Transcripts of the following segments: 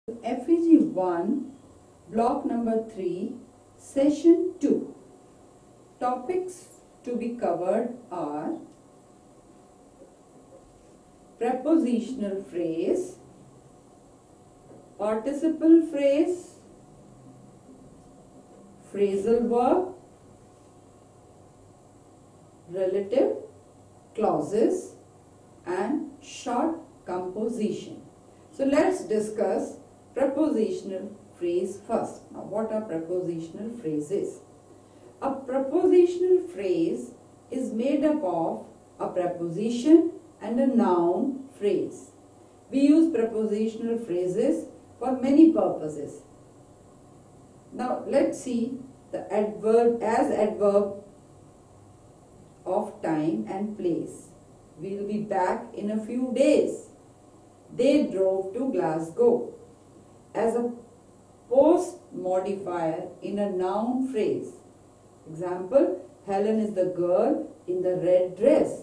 FEG-1, block number 3, session 2. Topics to be covered are prepositional phrase, participle phrase, phrasal verb, relative clauses and short composition. So let's discuss prepositional phrase first. Now, what are prepositional phrases? A prepositional phrase is made up of a preposition and a noun phrase. We use prepositional phrases for many purposes. Now, let's see the adverb as adverb of time and place. We will be back in a few days. They drove to Glasgow. As a post modifier in a noun phrase. Example, Helen is the girl in the red dress.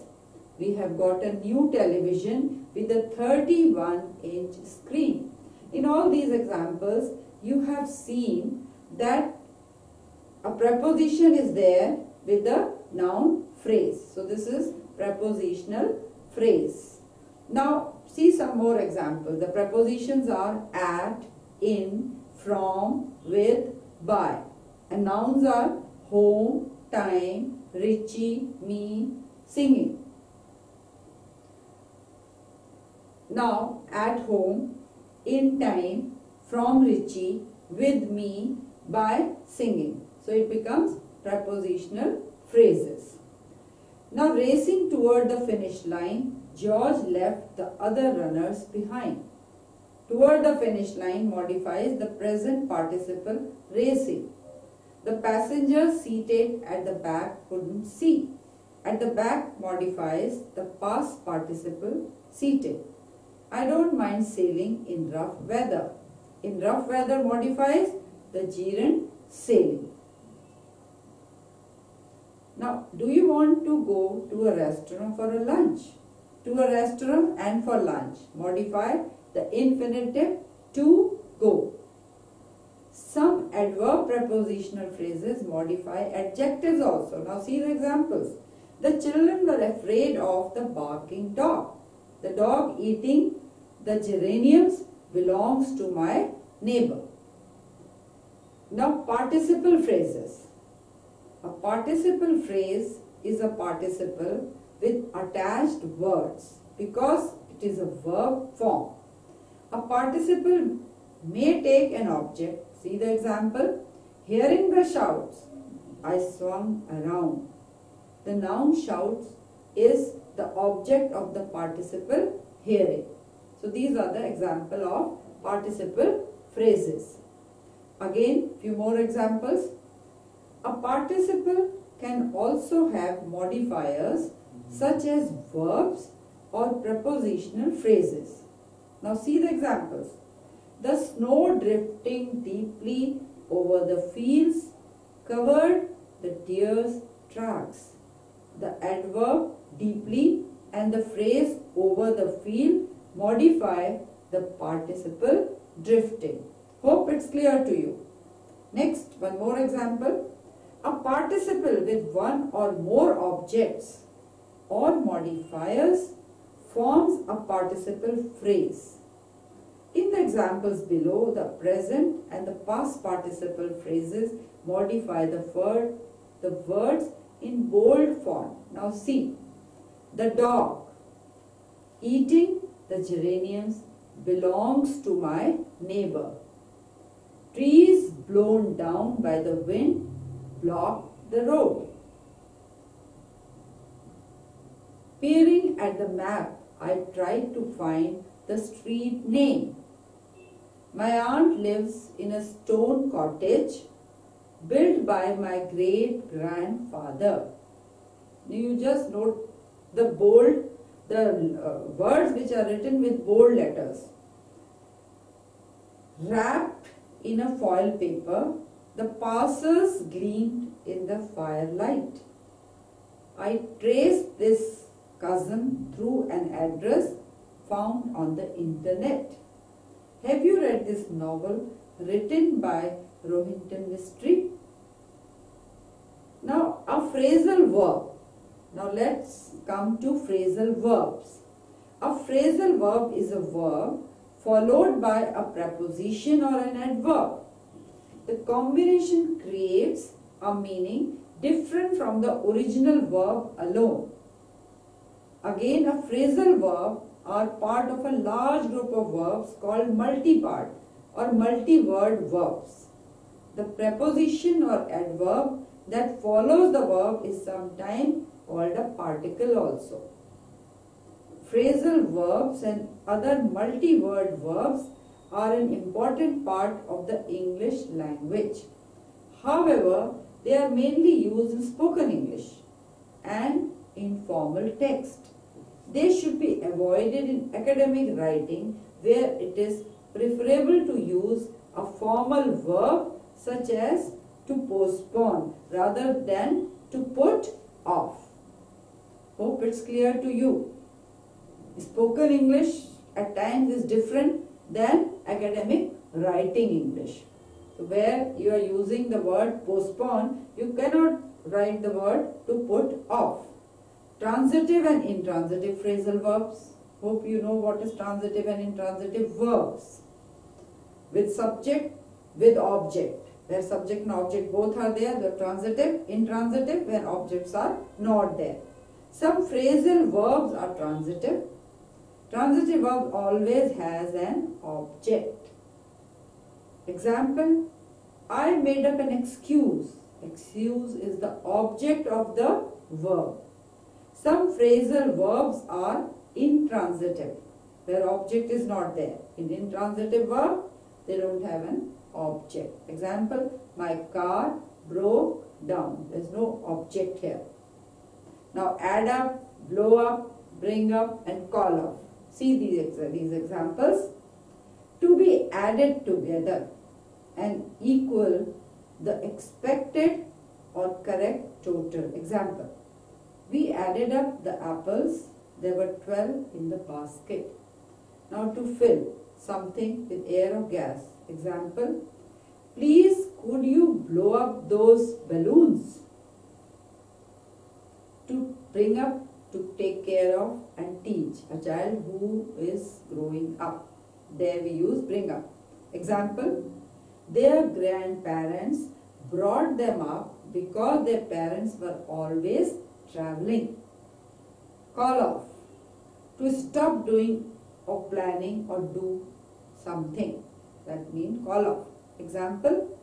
We have got a new television with a 31-inch screen. In all these examples, you have seen that a preposition is there with the noun phrase. So this is prepositional phrase. Now, see some more examples. The prepositions are at, in, from, with, by. And nouns are home, time, Richie, me, singing. Now, at home, in time, from Richie, with me, by singing. So it becomes prepositional phrases. Now, racing toward the finish line, George left the other runners behind. Toward the finish line modifies the present participle racing. The passengers seated at the back couldn't see. At the back modifies the past participle seated. I don't mind sailing in rough weather. In rough weather modifies the gerund sailing. Now, do you want to go to a restaurant for a lunch? To a restaurant and for lunch. Modify the infinitive to go. Some adverb prepositional phrases modify adjectives also. Now see the examples. The children were afraid of the barking dog. The dog eating the geraniums belongs to my neighbor. Now participle phrases. A participle phrase is a participle with attached words because it is a verb form. A participle may take an object. See the example. Hearing the shouts, I swung around. The noun shouts is the object of the participle hearing. So these are the example of participle phrases. Again, few more examples. A participle can also have modifiers such as verbs or prepositional phrases. Now see the examples. The snow drifting deeply over the fields covered the deer's tracks. The adverb deeply and the phrase over the field modify the participle drifting. Hope it's clear to you. Next, one more example. A participle with one or more objects or modifiers forms a participle phrase. In the examples below, the present and the past participle phrases modify the words in bold font. Now see, the dog eating the geraniums belongs to my neighbor. Trees blown down by the wind block the road. Peering at the map, I tried to find the street name. My aunt lives in a stone cottage built by my great-grandfather. You just note the bold, words which are written with bold letters. Wrapped in a foil paper, the passers gleamed in the firelight. I traced this cousin through an address found on the internet. Have you read read this novel written by Rohinton Mistry? Now a phrasal verb. Now let's come to phrasal verbs. A phrasal verb is a verb followed by a preposition or an adverb. The combination creates a meaning different from the original verb alone. Again, a phrasal verb are part of a large group of verbs called multi-part or multi-word verbs. The preposition or adverb that follows the verb is sometimes called a particle also. Phrasal verbs and other multi-word verbs are an important part of the English language. However, they are mainly used in spoken English and informal text. They should be avoided in academic writing where it is preferable to use a formal verb such as to postpone rather than to put off. Hope it's clear to you. Spoken English at times is different than academic writing English. So where you are using the word postpone, you cannot write the word to put off. Transitive and intransitive phrasal verbs. Hope you know what is transitive and intransitive verbs. With subject, with object. Where subject and object both are there, the transitive, intransitive, where objects are not there. Some phrasal verbs are transitive. Transitive verb always has an object. Example, I made up an excuse. Excuse is the object of the verb. Some phrasal verbs are intransitive, where object is not there. In intransitive verb, they don't have an object. Example, my car broke down. There is no object here. Now add up, blow up, bring up and call off. See these examples. To be added together and equal the expected or correct total. Example, we added up the apples. There were 12 in the basket. Now to fill something with air or gas. Example, please could you blow up those balloons? To bring up, to take care of and teach a child who is growing up. There we use bring up. Example, their grandparents brought them up because their parents were always traveling. Call off, to stop doing or planning or do something. That means call off. Example,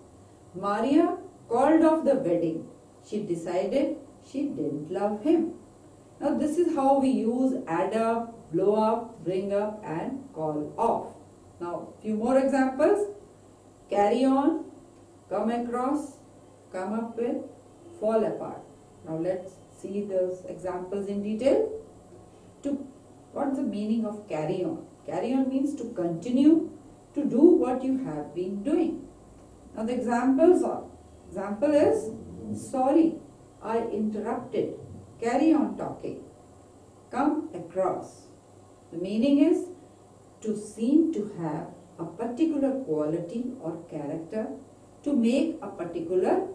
Maria called off the wedding. She decided she didn't love him. Now this is how we use add up, blow up, bring up and call off. Now few more examples. Carry on, come across, come up with, fall apart. Now let's see those examples in detail. What's the meaning of carry on? Carry on means to continue to do what you have been doing. Now the examples are, example is, sorry, I interrupted. Carry on talking. Come across. The meaning is to seem to have a particular quality or character, to make a particular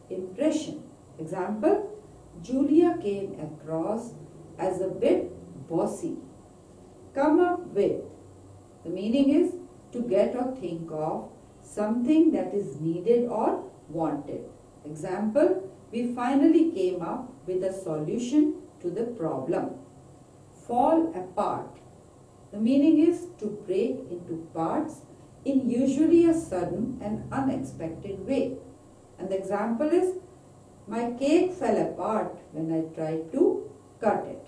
impression. Example, Julia came across as a bit bossy. Come up with. The meaning is to get or think of something that is needed or wanted. Example, we finally came up with a solution to the problem. Fall apart. The meaning is to break into parts in usually a sudden and unexpected way. And the example is, my cake fell apart when I tried to cut it.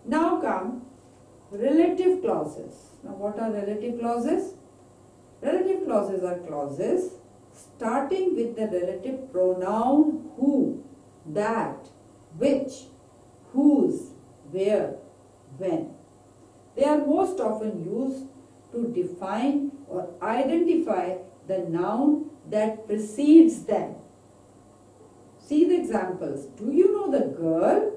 Now come relative clauses. Now what are relative clauses? Relative clauses are clauses starting with the relative pronoun who, that, which, whose, where, when. They are most often used to define or identify the noun that precedes them. See the examples. Do you know the girl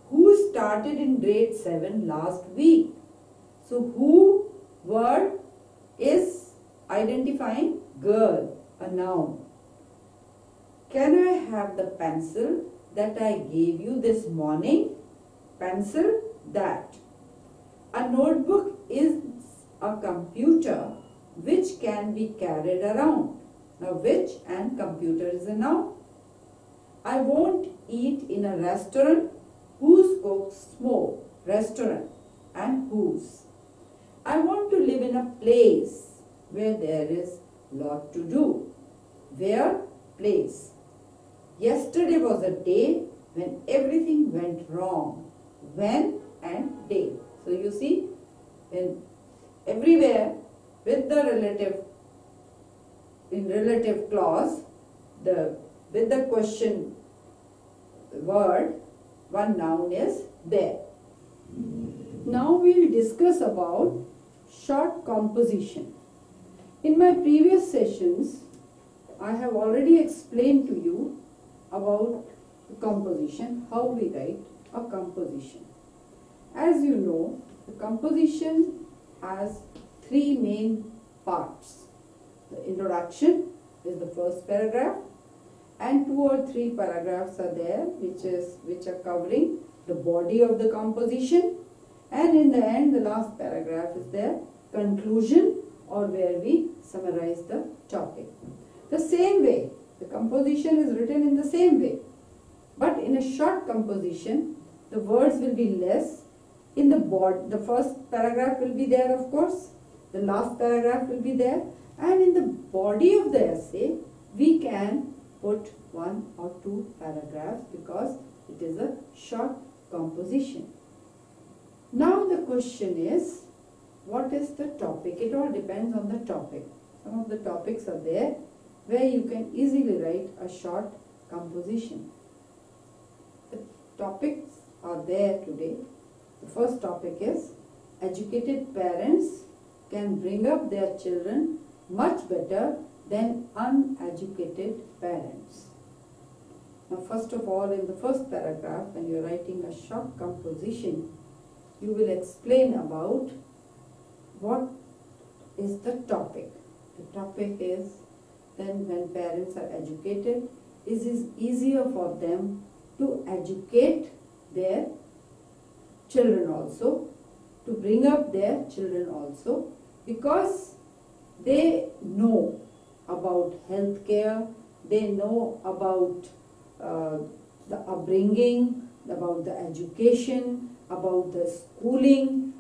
who started in grade 7 last week? So who word is Identifying girl, a noun. Can I have the pencil that I gave you this morning? Pencil, that. A notebook is a computer which can be carried around. Now, which and computer is a noun. I won't eat in a restaurant whose cooks smoke. Restaurant and whose. I want to live in a place where there is lot to do. Where? Place. Yesterday was a day when everything went wrong. When and day. So you see, in everywhere with the relative, in relative clause, with the question word, one noun is there. Now we will discuss about short composition. In my previous sessions, I have already explained to you about the composition, how we write a composition. As you know, the composition has three main parts. The introduction is the first paragraph, and 2 or 3 paragraphs are there which are covering the body of the composition, and in the end the last paragraph is their conclusion, or where we summarize the topic. The same way, the composition is written in the same way, but in a short composition the words will be less. In the body, the first paragraph will be there, of course, the last paragraph will be there, and in the body of the essay we can put 1 or 2 paragraphs because it is a short composition. Now the question is, what is the topic? It all depends on the topic. Some of the topics are there where you can easily write a short composition. The topics are there today. The first topic is, educated parents can bring up their children much better than uneducated parents. Now, first of all, in the first paragraph, when you are writing a short composition, you will explain about what is the topic. The topic is, then when parents are educated, it is easier for them to educate their children also, to bring up their children also, because they know about health care, they know about the upbringing, about the education, about the schooling,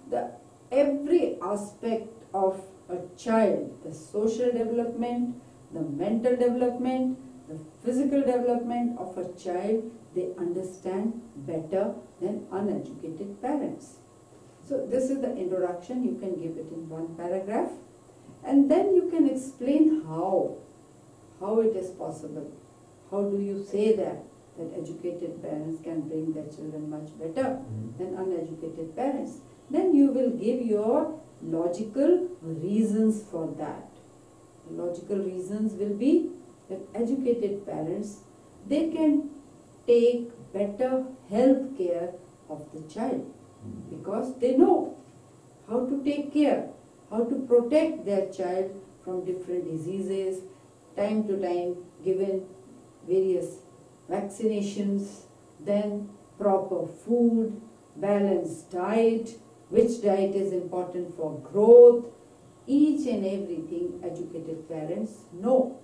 every aspect of a child, the social development, the mental development, the physical development of a child, they understand better than uneducated parents. So this is the introduction. You can give it in 1 paragraph, and then you can explain how it is possible. How do you say that educated parents can bring their children much better than uneducated parents? Then you will give your logical reasons for that. The logical reasons will be that educated parents, they can take better health care of the child because they know how to take care, how to protect their child from different diseases, time to time given various vaccinations, then proper food, balanced diet, which diet is important for growth. Each and everything educated parents know,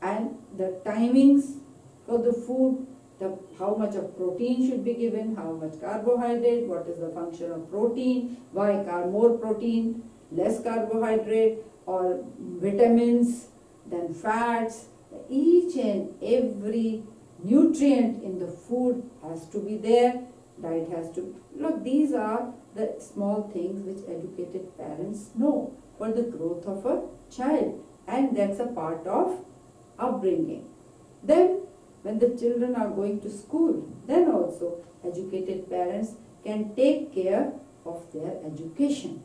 and the timings for the food, how much of protein should be given, how much carbohydrate, what is the function of protein, why more protein, less carbohydrate, or vitamins, then fats. Each and every nutrient in the food has to be there, diet has to, look, these are the small things which educated parents know for the growth of a child, and that's a part of upbringing. Then when the children are going to school, then also educated parents can take care of their education.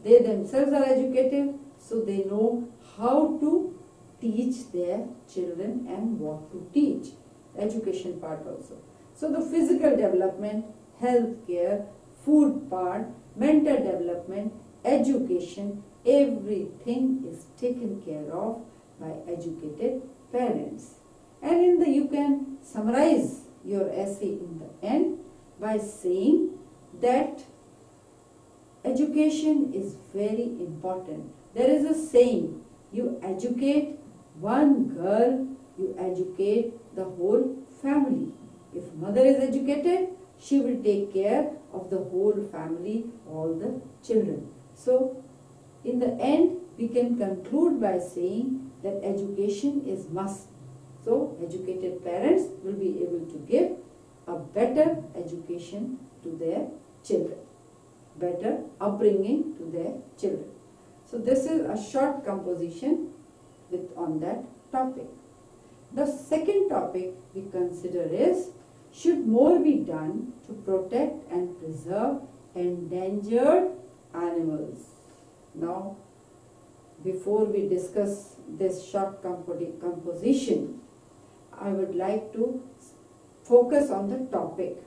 They themselves are educated, so they know how to teach their children and what to teach. Education part also. So the physical development, health care, food part, mental development, education, everything is taken care of by educated parents. And you can summarize your essay in the end by saying that education is very important. There is a saying, you educate one girl, you educate the whole family. If mother is educated, she will take care of the whole family, all the children. So, in the end, we can conclude by saying that education is must. So, educated parents will be able to give a better education to their children, better upbringing to their children. So, this is a short composition on that topic. The second topic we consider is, should more be done to protect and preserve endangered animals? Now, before we discuss this short composition, I would like to focus on the topic.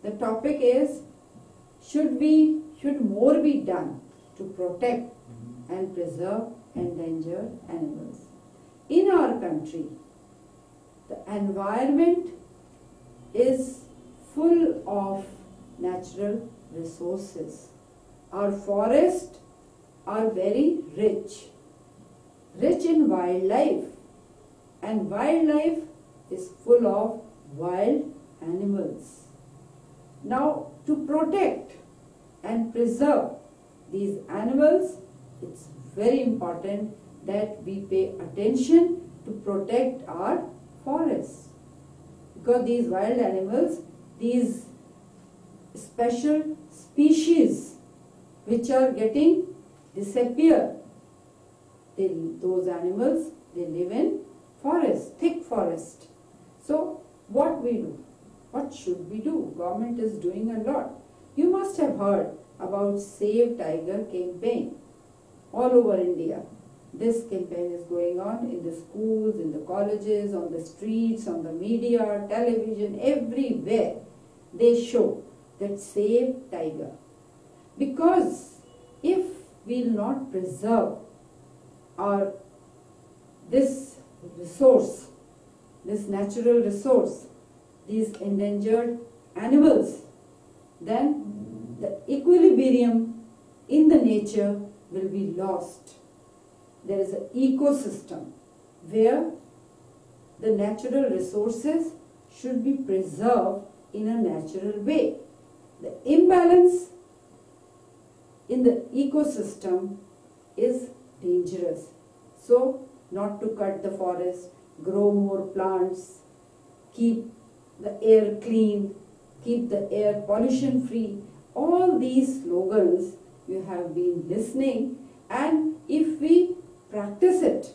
The topic is, should more be done to protect and preserve endangered animals? In our country, the environment is full of natural resources. Our forests are very rich in wildlife, and wildlife is full of wild animals. Now, to protect and preserve these animals, it's very important that we pay attention to protect our forests. Because these wild animals, these special species which are getting disappear, those animals, they live in forest, thick forest. So what we do? What should we do? Government is doing a lot. You must have heard about Save Tiger campaign all over India. This campaign is going on in the schools, in the colleges, on the streets, on the media, television, everywhere. They show that save tiger. Because if we will not preserve this resource, this natural resource, these endangered animals, then the equilibrium in the nature will be lost. There is an ecosystem where the natural resources should be preserved in a natural way. The imbalance in the ecosystem is dangerous. So, not to cut the forest, grow more plants, keep the air clean, keep the air pollution free. All these slogans you have been listening, and if we practice it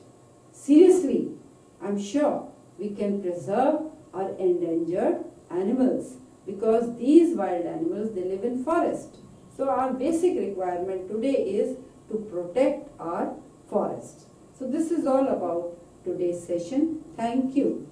seriously, I'm sure we can preserve our endangered animals, because these wild animals, they live in forest. So our basic requirement today is to protect our forests. So this is all about today's session. Thank you.